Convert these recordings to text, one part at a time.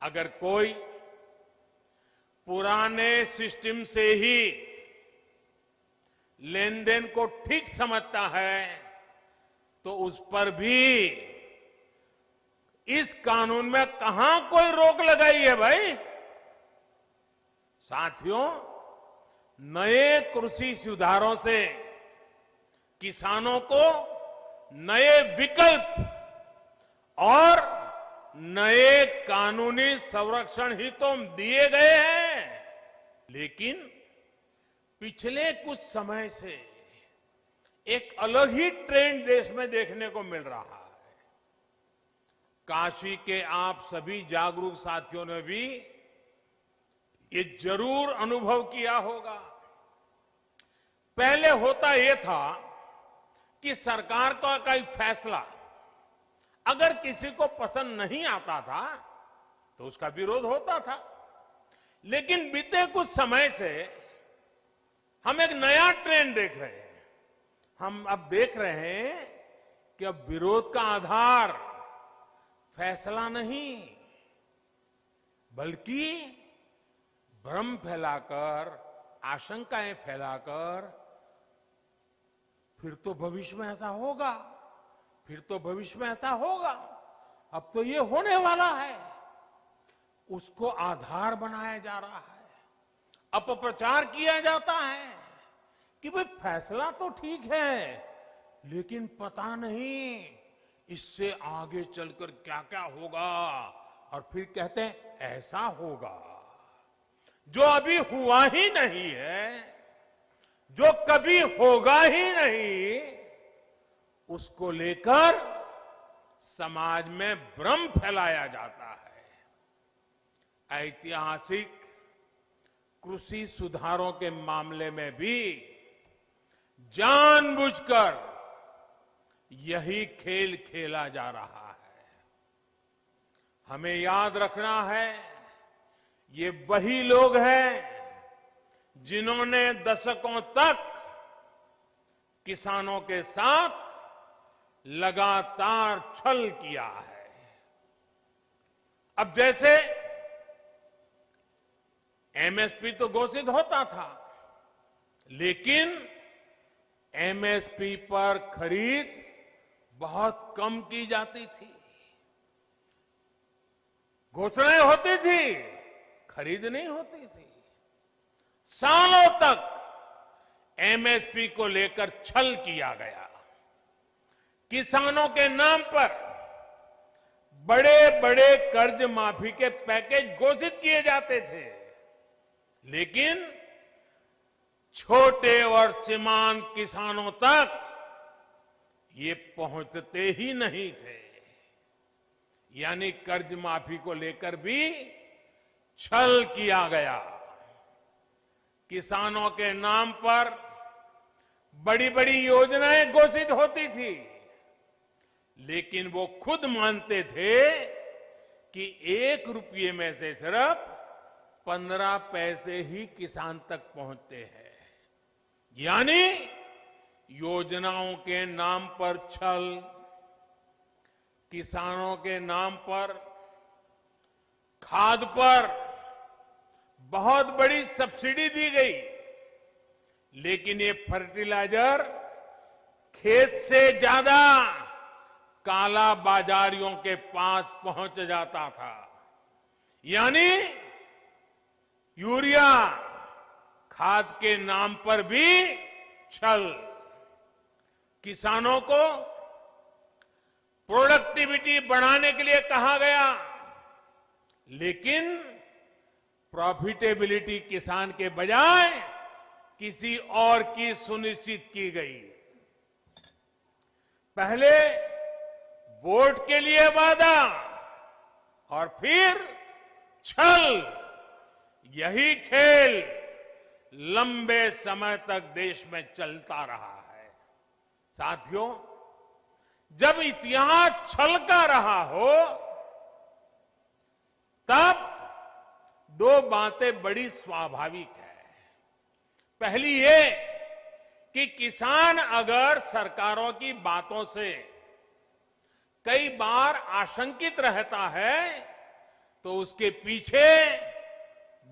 अगर कोई पुराने सिस्टम से ही लेन देन को ठीक समझता है तो उस पर भी इस कानून में कहां कोई रोक लगाई है भाई। साथियों, नए कृषि सुधारों से किसानों को नए विकल्प और नए कानूनी संरक्षण ही तो दिए गए हैं, लेकिन पिछले कुछ समय से एक अलग ही ट्रेंड देश में देखने को मिल रहा है। काशी के आप सभी जागरूक साथियों ने भी ये जरूर अनुभव किया होगा। पहले होता यह था कि सरकार का कोई फैसला अगर किसी को पसंद नहीं आता था तो उसका विरोध होता था, लेकिन बीते कुछ समय से हम एक नया ट्रेंड देख रहे हैं। हम अब देख रहे हैं कि अब विरोध का आधार फैसला नहीं बल्कि भ्रम फैलाकर, आशंकाएं फैलाकर फिर तो भविष्य में ऐसा होगा, फिर तो भविष्य में ऐसा होगा, अब तो ये होने वाला है, उसको आधार बनाया जा रहा है। अपप्रचार किया जाता है कि भाई फैसला तो ठीक है लेकिन पता नहीं इससे आगे चलकर क्या क्या होगा, और फिर कहते हैं ऐसा होगा। जो अभी हुआ ही नहीं है, जो कभी होगा ही नहीं, उसको लेकर समाज में भ्रम फैलाया जाता है। ऐतिहासिक कृषि सुधारों के मामले में भी जानबूझकर यही खेल खेला जा रहा है। हमें याद रखना है, ये वही लोग हैं जिन्होंने दशकों तक किसानों के साथ लगातार छल किया है। अब जैसे एमएसपी तो घोषित होता था, लेकिन एमएसपी पर खरीद बहुत कम की जाती थी। घोषणाएं होती थी, खरीद नहीं होती थी। सालों तक एमएसपी को लेकर छल किया गया। किसानों के नाम पर बड़े बड़े कर्ज माफी के पैकेज घोषित किए जाते थे, लेकिन छोटे और सीमांत किसानों तक ये पहुंचते ही नहीं थे। यानी कर्ज माफी को लेकर भी छल किया गया। किसानों के नाम पर बड़ी बड़ी योजनाएं घोषित होती थी, लेकिन वो खुद मानते थे कि 1 रुपये में से सिर्फ 15 पैसे ही किसान तक पहुंचते हैं। यानी योजनाओं के नाम पर छल, किसानों के नाम पर खाद पर बहुत बड़ी सब्सिडी दी गई, लेकिन ये फर्टिलाइजर खेत से ज्यादा काला बाजारियों के पास पहुंच जाता था। यानी यूरिया खाद के नाम पर भी छल। किसानों को प्रोडक्टिविटी बढ़ाने के लिए कहा गया, लेकिन प्रॉफिटेबिलिटी किसान के बजाय किसी और की सुनिश्चित की गई। पहले वोट के लिए वादा और फिर छल, यही खेल लंबे समय तक देश में चलता रहा है। साथियों, जब इतिहास छल का रहा हो तब 2 बातें बड़ी स्वाभाविक है। पहली ये कि किसान अगर सरकारों की बातों से कई बार आशंकित रहता है तो उसके पीछे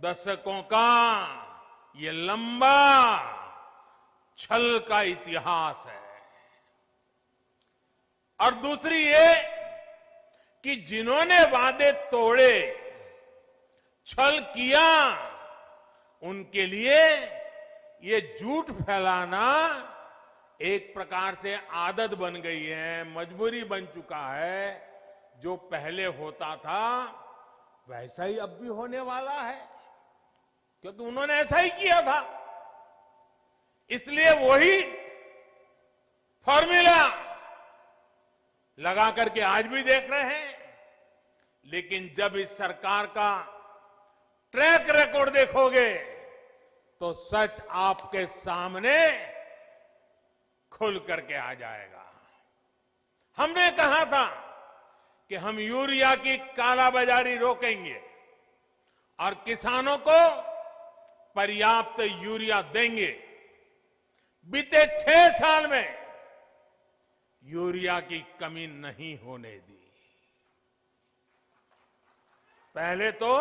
दशकों का ये लंबा छल का इतिहास है। और दूसरी ये कि जिन्होंने वादे तोड़े, छल किया, उनके लिए ये झूठ फैलाना एक प्रकार से आदत बन गई है, मजबूरी बन चुका है। जो पहले होता था वैसा ही अब भी होने वाला है, क्योंकि उन्होंने ऐसा ही किया था। इसलिए वही फॉर्मूला लगा करके आज भी देख रहे हैं। लेकिन जब इस सरकार का ट्रैक रिकॉर्ड देखोगे तो सच आपके सामने खुल करके आ जाएगा। हमने कहा था कि हम यूरिया की कालाबाजारी रोकेंगे और किसानों को पर्याप्त यूरिया देंगे। बीते 6 साल में यूरिया की कमी नहीं होने दी। पहले तो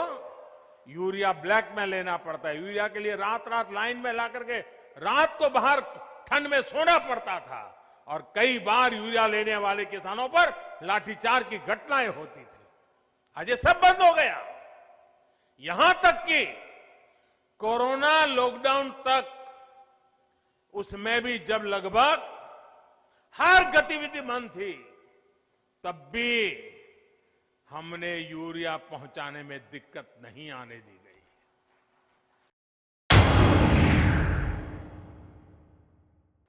यूरिया ब्लैक में लेना पड़ता है, यूरिया के लिए रात रात लाइन में ला करके रात को बाहर ठंड में सोना पड़ता था, और कई बार यूरिया लेने वाले किसानों पर लाठीचार्ज की घटनाएं होती थी। आज ये सब बंद हो गया। यहां तक कि कोरोना लॉकडाउन तक, उसमें भी जब लगभग हर गतिविधि बंद थी, तब भी हमने यूरिया पहुंचाने में दिक्कत नहीं आने दी।